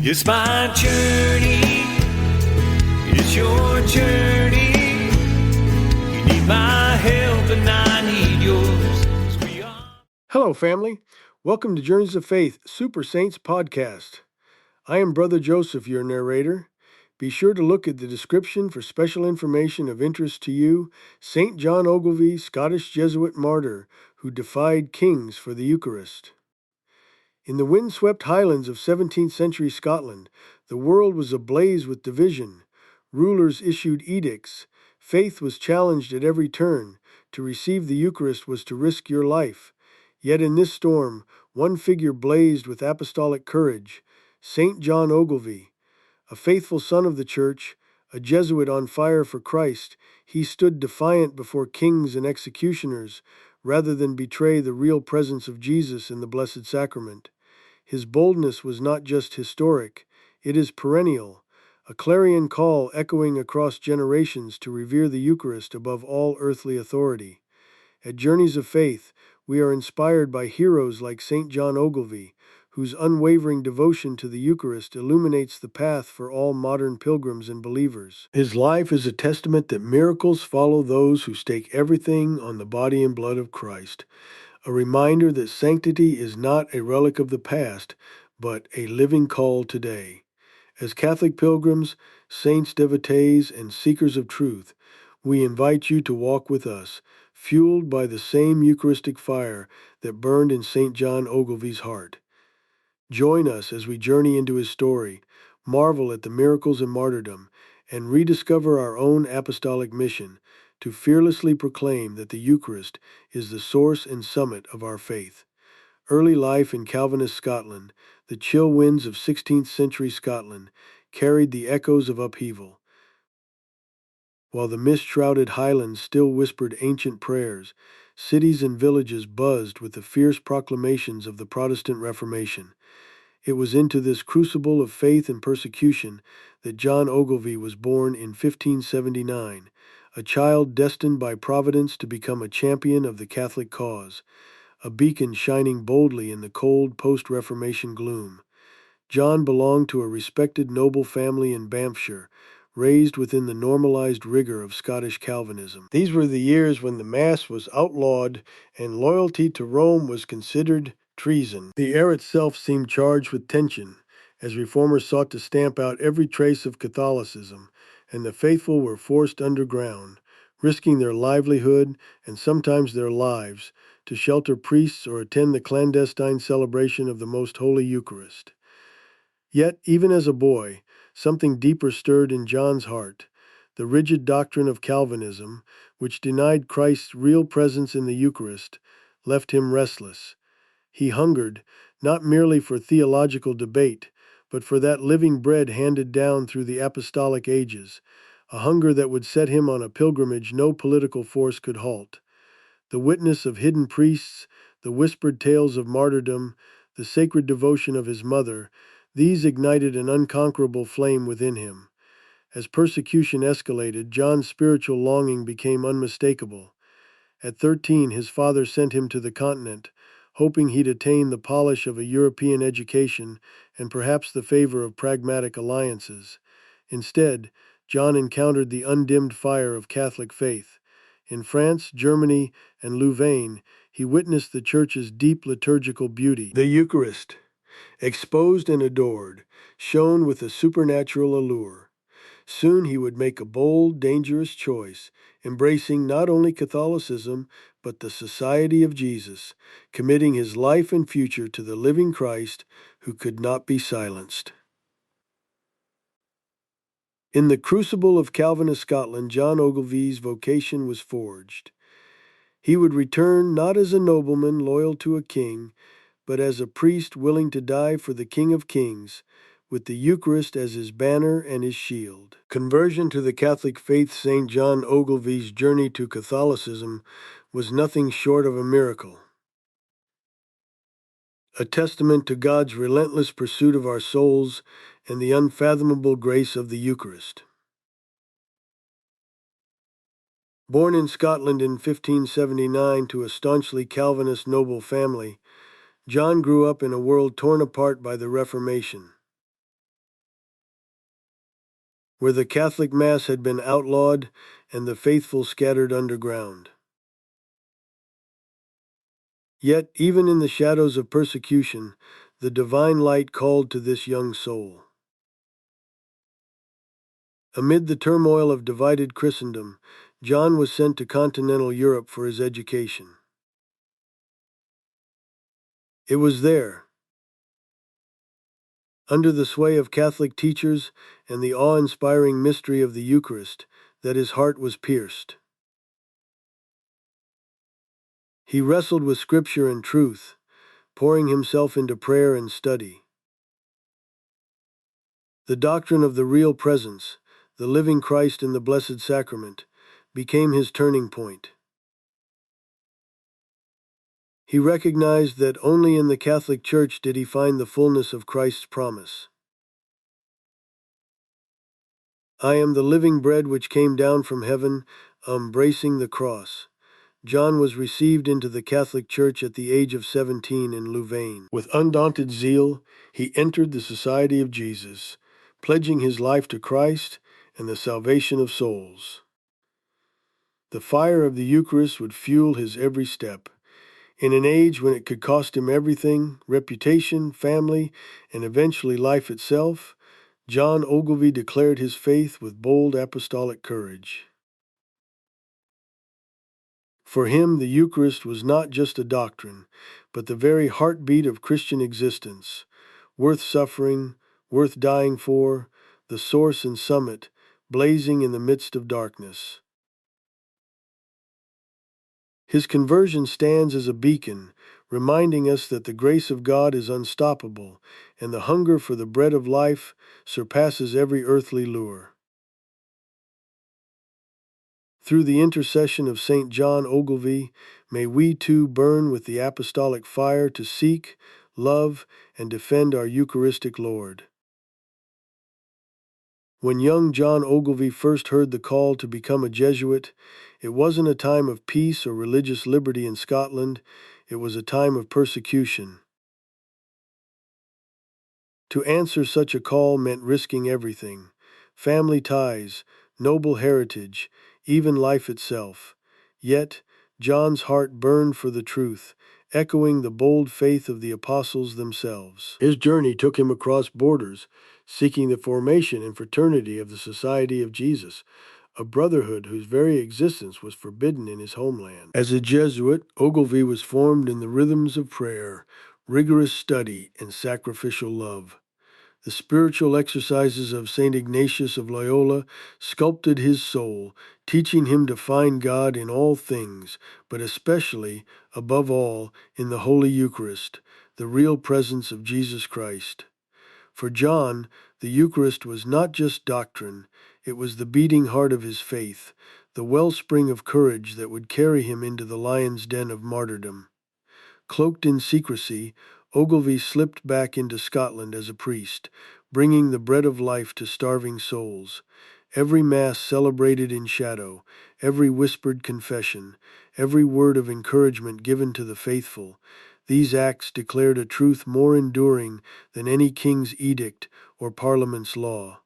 It's my journey, it's your journey. You need my help and I need yours. 'Cause we are... Hello, family. Welcome to Journeys of Faith Super Saints podcast. I am Brother Joseph, your narrator. Be sure to look at the description for special information of interest to you, St. John Ogilvy, Scottish Jesuit martyr, who defied kings for the Eucharist. In the windswept highlands of 17th century Scotland, the world was ablaze with division. Rulers issued edicts. Faith was challenged at every turn. To receive the Eucharist was to risk your life. Yet in this storm, one figure blazed with apostolic courage, St. John Ogilvy. A faithful son of the Church, a Jesuit on fire for Christ, he stood defiant before kings and executioners, rather than betray the real presence of Jesus in the Blessed Sacrament. His boldness was not just historic, it is perennial, a clarion call echoing across generations to revere the Eucharist above all earthly authority. At Journeys of Faith, we are inspired by heroes like St. John Ogilvy, whose unwavering devotion to the Eucharist illuminates the path for all modern pilgrims and believers. His life is a testament that miracles follow those who stake everything on the body and blood of Christ, a reminder that sanctity is not a relic of the past, but a living call today. As Catholic pilgrims, saints, devotees, and seekers of truth, we invite you to walk with us, fueled by the same Eucharistic fire that burned in St. John Ogilvy's heart. Join us as we journey into his story, marvel at the miracles and martyrdom, and rediscover our own apostolic mission to fearlessly proclaim that the Eucharist is the source and summit of our faith. Early life in Calvinist Scotland, the chill winds of 16th century Scotland carried the echoes of upheaval, while the mist-shrouded highlands still whispered ancient prayers. Cities and villages buzzed with the fierce proclamations of the Protestant Reformation. It was into this crucible of faith and persecution that John Ogilvy was born in 1579, a child destined by Providence to become a champion of the Catholic cause, a beacon shining boldly in the cold post-Reformation gloom. John belonged to a respected noble family in Banffshire, raised within the normalized rigor of Scottish Calvinism. These were the years when the Mass was outlawed and loyalty to Rome was considered treason. The air itself seemed charged with tension, as reformers sought to stamp out every trace of Catholicism, and the faithful were forced underground, risking their livelihood and sometimes their lives to shelter priests or attend the clandestine celebration of the Most Holy Eucharist. Yet, even as a boy, something deeper stirred in John's heart. The rigid doctrine of Calvinism, which denied Christ's real presence in the Eucharist, left him restless. He hungered, not merely for theological debate, but for that living bread handed down through the apostolic ages, a hunger that would set him on a pilgrimage no political force could halt. The witness of hidden priests, the whispered tales of martyrdom, the sacred devotion of his mother, these ignited an unconquerable flame within him. As persecution escalated, John's spiritual longing became unmistakable. At 13, his father sent him to the continent, hoping he'd attain the polish of a European education and perhaps the favor of pragmatic alliances. Instead, John encountered the undimmed fire of Catholic faith. In France, Germany, and Louvain, he witnessed the Church's deep liturgical beauty. The Eucharist, exposed and adored, shone with a supernatural allure. Soon he would make a bold, dangerous choice, embracing not only Catholicism, but the Society of Jesus, committing his life and future to the living Christ who could not be silenced. In the crucible of Calvinist Scotland, John Ogilvy's vocation was forged. He would return not as a nobleman loyal to a king, but as a priest willing to die for the King of Kings, with the Eucharist as his banner and his shield. Conversion to the Catholic faith, St. John Ogilvy's journey to Catholicism, was nothing short of a miracle, a testament to God's relentless pursuit of our souls and the unfathomable grace of the Eucharist. Born in Scotland in 1579 to a staunchly Calvinist noble family, John grew up in a world torn apart by the Reformation. where the Catholic Mass had been outlawed and the faithful scattered underground. Yet, even in the shadows of persecution, the divine light called to this young soul. Amid the turmoil of divided Christendom, John was sent to continental Europe for his education. It was there, under the sway of Catholic teachers and the awe-inspiring mystery of the Eucharist, that his heart was pierced. He wrestled with Scripture and truth, pouring himself into prayer and study. The doctrine of the real presence, the living Christ in the Blessed Sacrament, became his turning point. He recognized that only in the Catholic Church did he find the fullness of Christ's promise. I am the living bread which came down from heaven, embracing the cross. John was received into the Catholic Church at the age of 17 in Louvain. With undaunted zeal, he entered the Society of Jesus, pledging his life to Christ and the salvation of souls. The fire of the Eucharist would fuel his every step. In an age when it could cost him everything, reputation, family, and eventually life itself, John Ogilvy declared his faith with bold apostolic courage. For him, the Eucharist was not just a doctrine, but the very heartbeat of Christian existence, worth suffering, worth dying for, the source and summit, blazing in the midst of darkness. His conversion stands as a beacon, reminding us that the grace of God is unstoppable, and the hunger for the bread of life surpasses every earthly lure. Through the intercession of St. John Ogilvy, may we too burn with the apostolic fire to seek, love, and defend our Eucharistic Lord. When young John Ogilvy first heard the call to become a Jesuit, it wasn't a time of peace or religious liberty in Scotland, it was a time of persecution. To answer such a call meant risking everything: family ties, noble heritage, even life itself. Yet, John's heart burned for the truth, echoing the bold faith of the apostles themselves. His journey took him across borders, seeking the formation and fraternity of the Society of Jesus, a brotherhood whose very existence was forbidden in his homeland. As a Jesuit, Ogilvy was formed in the rhythms of prayer, rigorous study, and sacrificial love. The spiritual exercises of St. Ignatius of Loyola sculpted his soul, teaching him to find God in all things, but especially, above all, in the Holy Eucharist, the real presence of Jesus Christ. For John, the Eucharist was not just doctrine, it was the beating heart of his faith, the wellspring of courage that would carry him into the lion's den of martyrdom. Cloaked in secrecy, Ogilvy slipped back into Scotland as a priest, bringing the bread of life to starving souls. Every Mass celebrated in shadow, every whispered confession, every word of encouragement given to the faithful, these acts declared a truth more enduring than any king's edict or parliament's law.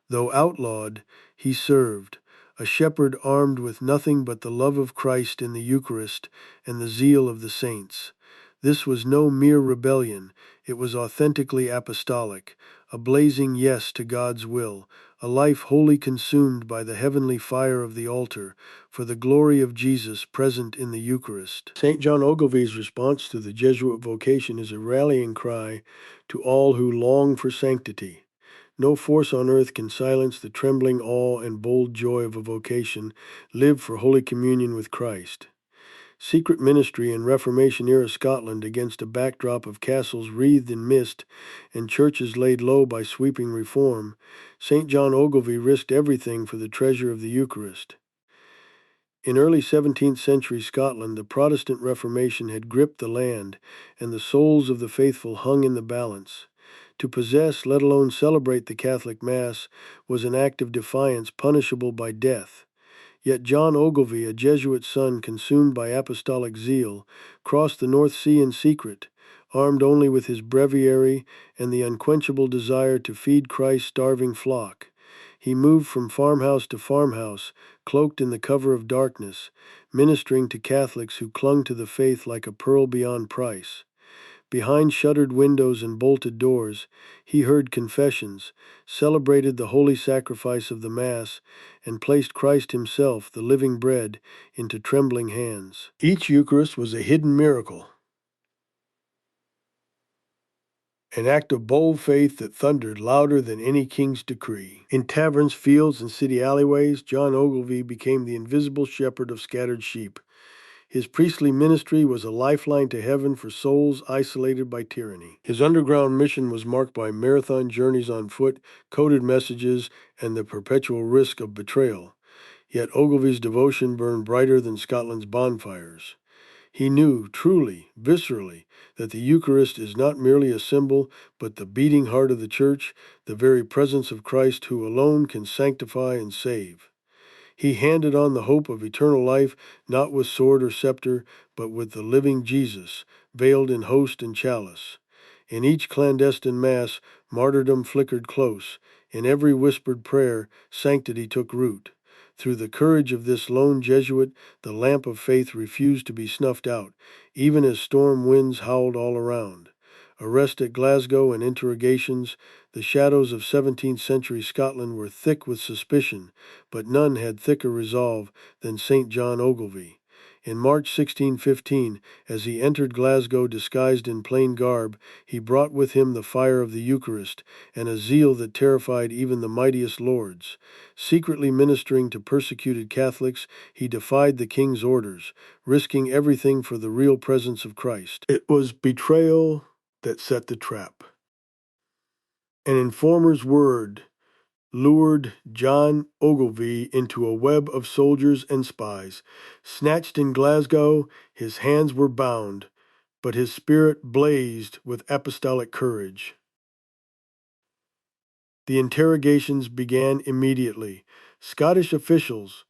Though outlawed, he served, a shepherd armed with nothing but the love of Christ in the Eucharist and the zeal of the saints. This was no mere rebellion, it was authentically apostolic, a blazing yes to God's will, a life wholly consumed by the heavenly fire of the altar, for the glory of Jesus present in the Eucharist. St. John Ogilvy's response to the Jesuit vocation is a rallying cry to all who long for sanctity. No force on earth can silence the trembling awe and bold joy of a vocation lived for Holy Communion with Christ. Secret ministry in Reformation-era Scotland against a backdrop of castles wreathed in mist and churches laid low by sweeping reform, St. John Ogilvy risked everything for the treasure of the Eucharist. In early 17th century Scotland, the Protestant Reformation had gripped the land, and the souls of the faithful hung in the balance. To possess, let alone celebrate the Catholic Mass, was an act of defiance punishable by death. Yet John Ogilvy, a Jesuit son consumed by apostolic zeal, crossed the North Sea in secret, armed only with his breviary and the unquenchable desire to feed Christ's starving flock. He moved from farmhouse to farmhouse, cloaked in the cover of darkness, ministering to Catholics who clung to the faith like a pearl beyond price. Behind shuttered windows and bolted doors, he heard confessions, celebrated the holy sacrifice of the Mass, and placed Christ himself, the living bread, into trembling hands. Each Eucharist was a hidden miracle, an act of bold faith that thundered louder than any king's decree. In taverns, fields, and city alleyways, John Ogilvy became the invisible shepherd of scattered sheep. His priestly ministry was a lifeline to heaven for souls isolated by tyranny. His underground mission was marked by marathon journeys on foot, coded messages, and the perpetual risk of betrayal. Yet Ogilvy's devotion burned brighter than Scotland's bonfires. He knew, truly, viscerally, that the Eucharist is not merely a symbol, but the beating heart of the Church, the very presence of Christ who alone can sanctify and save. He handed on the hope of eternal life, not with sword or scepter, but with the living Jesus, veiled in host and chalice. In each clandestine Mass, martyrdom flickered close. In every whispered prayer, sanctity took root. Through the courage of this lone Jesuit, the lamp of faith refused to be snuffed out, even as storm winds howled all around. Arrest at Glasgow and interrogations, the shadows of 17th century Scotland were thick with suspicion, but none had thicker resolve than St. John Ogilvy. In March 1615, as he entered Glasgow disguised in plain garb, he brought with him the fire of the Eucharist, and a zeal that terrified even the mightiest lords. Secretly ministering to persecuted Catholics, he defied the king's orders, risking everything for the real presence of Christ. It was betrayal that set the trap. An informer's word lured John Ogilvy into a web of soldiers and spies. Snatched in Glasgow, his hands were bound, but his spirit blazed with apostolic courage. The interrogations began immediately. Scottish officials,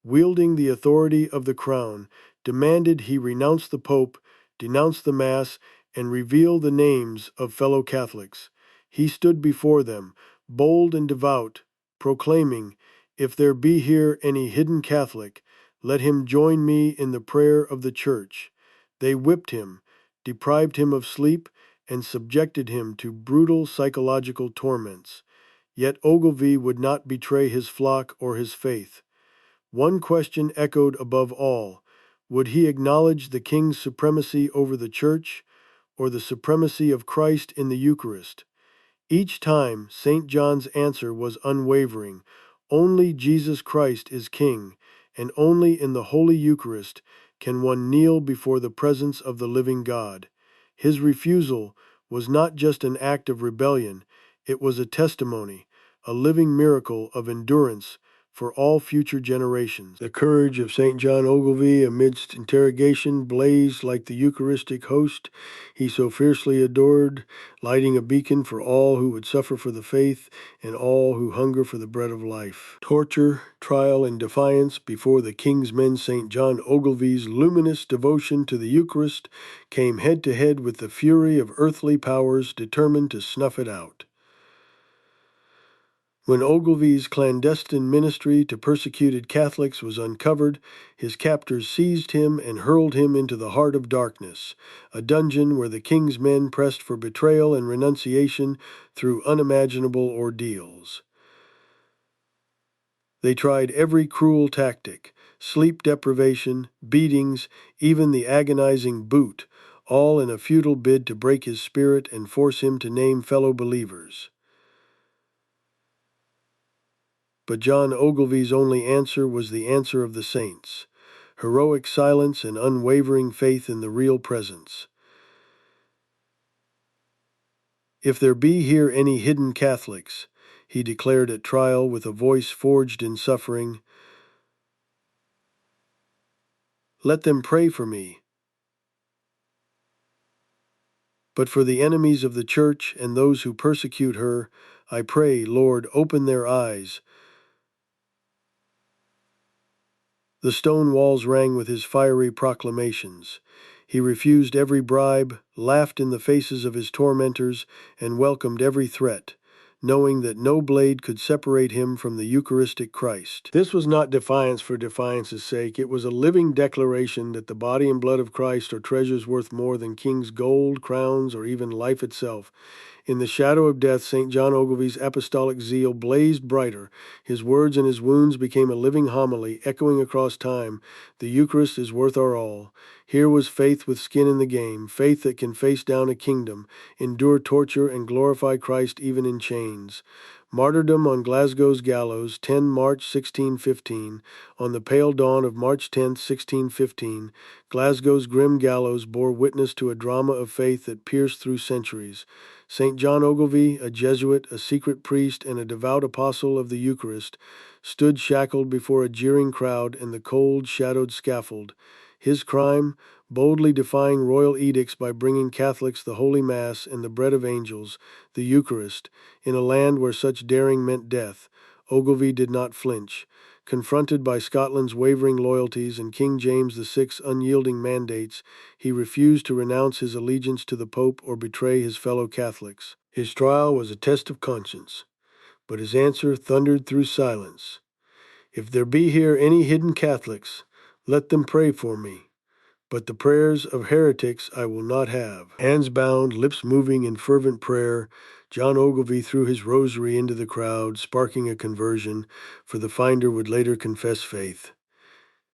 wielding the authority of the crown, demanded he renounce the Pope, denounce the Mass, and reveal the names of fellow Catholics. He stood before them, bold and devout, proclaiming, "If there be here any hidden Catholic, let him join me in the prayer of the Church." They whipped him, deprived him of sleep, and subjected him to brutal psychological torments. Yet Ogilvy would not betray his flock or his faith. One question echoed above all: would he acknowledge the king's supremacy over the Church, or the supremacy of Christ in the Eucharist? Each time, St. John's answer was unwavering: only Jesus Christ is King, and only in the Holy Eucharist can one kneel before the presence of the living God. His refusal was not just an act of rebellion, it was a testimony, a living miracle of endurance for all future generations. The courage of St. John Ogilvy amidst interrogation blazed like the Eucharistic host he so fiercely adored, lighting a beacon for all who would suffer for the faith and all who hunger for the bread of life. Torture, trial, and defiance before the King's Men. St. John Ogilvy's luminous devotion to the Eucharist came head to head with the fury of earthly powers determined to snuff it out. When Ogilvy's clandestine ministry to persecuted Catholics was uncovered, his captors seized him and hurled him into the heart of darkness, a dungeon where the king's men pressed for betrayal and renunciation through unimaginable ordeals. They tried every cruel tactic: sleep deprivation, beatings, even the agonizing boot, all in a futile bid to break his spirit and force him to name fellow believers. But John Ogilvy's only answer was the answer of the saints: heroic silence and unwavering faith in the real presence. "If there be here any hidden Catholics," he declared at trial with a voice forged in suffering, "let them pray for me. But for the enemies of the Church and those who persecute her, I pray, Lord, open their eyes." The stone walls rang with his fiery proclamations. He refused every bribe, laughed in the faces of his tormentors, and welcomed every threat. knowing that no blade could separate him from the Eucharistic Christ. This was not defiance for defiance's sake. It was a living declaration that the body and blood of Christ are treasures worth more than kings' gold, crowns, or even life itself. In the shadow of death, St. John Ogilvy's apostolic zeal blazed brighter. His words and his wounds became a living homily, echoing across time. The Eucharist is worth our all. Here was faith with skin in the game, faith that can face down a kingdom, endure torture, and glorify Christ even in chains. Martyrdom on Glasgow's gallows, 10 March 1615. On the pale dawn of March 10, 1615, Glasgow's grim gallows bore witness to a drama of faith that pierced through centuries. St. John Ogilvy, a Jesuit, a secret priest, and a devout apostle of the Eucharist, stood shackled before a jeering crowd in the cold, shadowed scaffold. His crime, boldly defying royal edicts by bringing Catholics the Holy Mass and the bread of angels, the Eucharist, in a land where such daring meant death. Ogilvy did not flinch. Confronted by Scotland's wavering loyalties and King James VI's unyielding mandates, he refused to renounce his allegiance to the Pope or betray his fellow Catholics. His trial was a test of conscience, but his answer thundered through silence. If there be here any hidden Catholics, let them pray for me. But the prayers of heretics I will not have. Hands bound, lips moving in fervent prayer, John Ogilvy threw his rosary into the crowd, sparking a conversion, for the finder would later confess faith.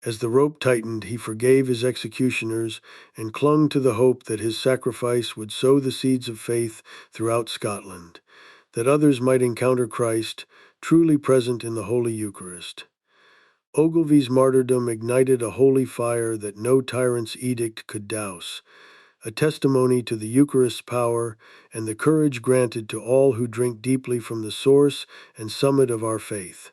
As the rope tightened, he forgave his executioners and clung to the hope that his sacrifice would sow the seeds of faith throughout Scotland, that others might encounter Christ, truly present in the Holy Eucharist. Ogilvy's martyrdom ignited a holy fire that no tyrant's edict could douse, a testimony to the Eucharist's power and the courage granted to all who drink deeply from the source and summit of our faith.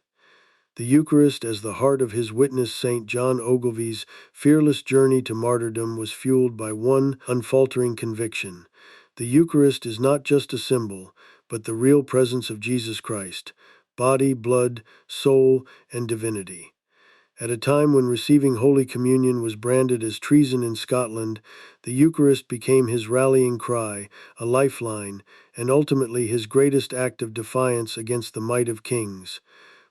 The Eucharist, as the heart of his witness, St. John Ogilvy's fearless journey to martyrdom, was fueled by one unfaltering conviction. The Eucharist is not just a symbol, but the real presence of Jesus Christ, body, blood, soul, and divinity. At a time when receiving Holy Communion was branded as treason in Scotland, the Eucharist became his rallying cry, a lifeline, and ultimately his greatest act of defiance against the might of kings.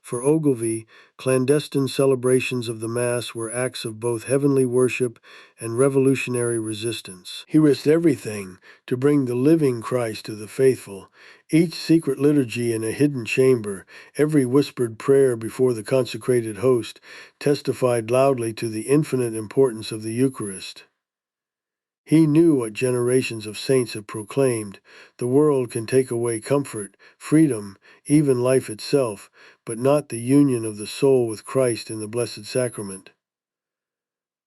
For Ogilvy, clandestine celebrations of the Mass were acts of both heavenly worship and revolutionary resistance. He risked everything to bring the living Christ to the faithful. Each secret liturgy in a hidden chamber, every whispered prayer before the consecrated host, testified loudly to the infinite importance of the Eucharist. He knew what generations of saints have proclaimed. The world can take away comfort, freedom, even life itself, but not the union of the soul with Christ in the Blessed Sacrament.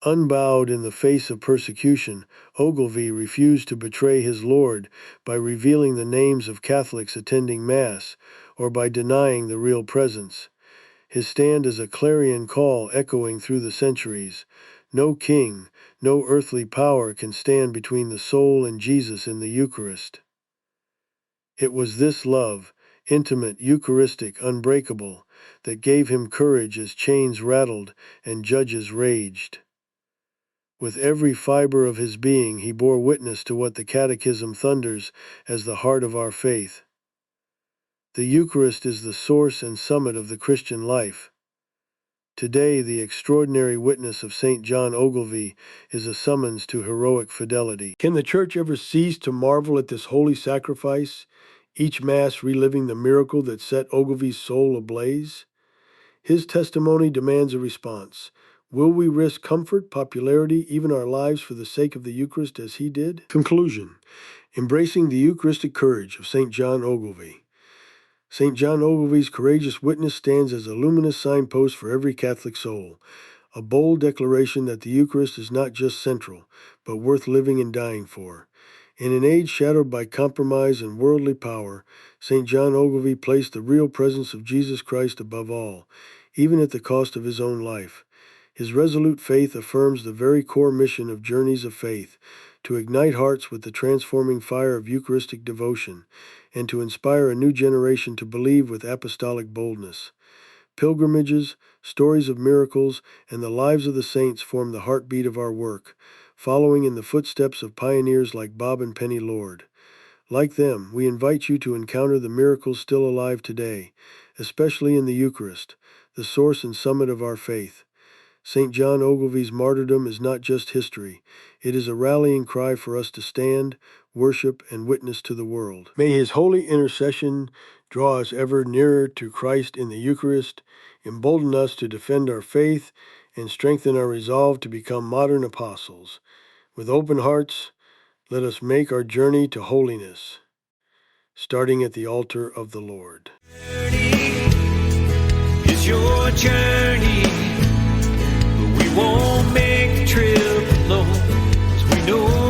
Unbowed in the face of persecution, Ogilvy refused to betray his Lord by revealing the names of Catholics attending Mass, or by denying the real presence. His stand is a clarion call echoing through the centuries. No king, no earthly power can stand between the soul and Jesus in the Eucharist. It was this love, intimate, Eucharistic, unbreakable, that gave him courage as chains rattled and judges raged. With every fiber of his being, he bore witness to what the Catechism thunders as the heart of our faith. The Eucharist is the source and summit of the Christian life. Today, the extraordinary witness of St. John Ogilvy is a summons to heroic fidelity. Can the Church ever cease to marvel at this holy sacrifice, each Mass reliving the miracle that set Ogilvy's soul ablaze? His testimony demands a response. Will we risk comfort, popularity, even our lives for the sake of the Eucharist as he did? Conclusion. Embracing the Eucharistic courage of St. John Ogilvy. St. John Ogilvy's courageous witness stands as a luminous signpost for every Catholic soul, a bold declaration that the Eucharist is not just central, but worth living and dying for. In an age shadowed by compromise and worldly power, St. John Ogilvy placed the real presence of Jesus Christ above all, even at the cost of his own life. His resolute faith affirms the very core mission of Journeys of Faith, to ignite hearts with the transforming fire of Eucharistic devotion, and to inspire a new generation to believe with apostolic boldness. Pilgrimages, stories of miracles, and the lives of the saints form the heartbeat of our work, following in the footsteps of pioneers like Bob and Penny Lord. Like them, we invite you to encounter the miracles still alive today, especially in the Eucharist, the source and summit of our faith. St. John Ogilvy's martyrdom is not just history. It is a rallying cry for us to stand, worship, and witness to the world. May his holy intercession draw us ever nearer to Christ in the Eucharist, embolden us to defend our faith, and strengthen our resolve to become modern apostles. With open hearts, let us make our journey to holiness, starting at the altar of the Lord. It's your journey. We won't make the trip alone, 'cause we know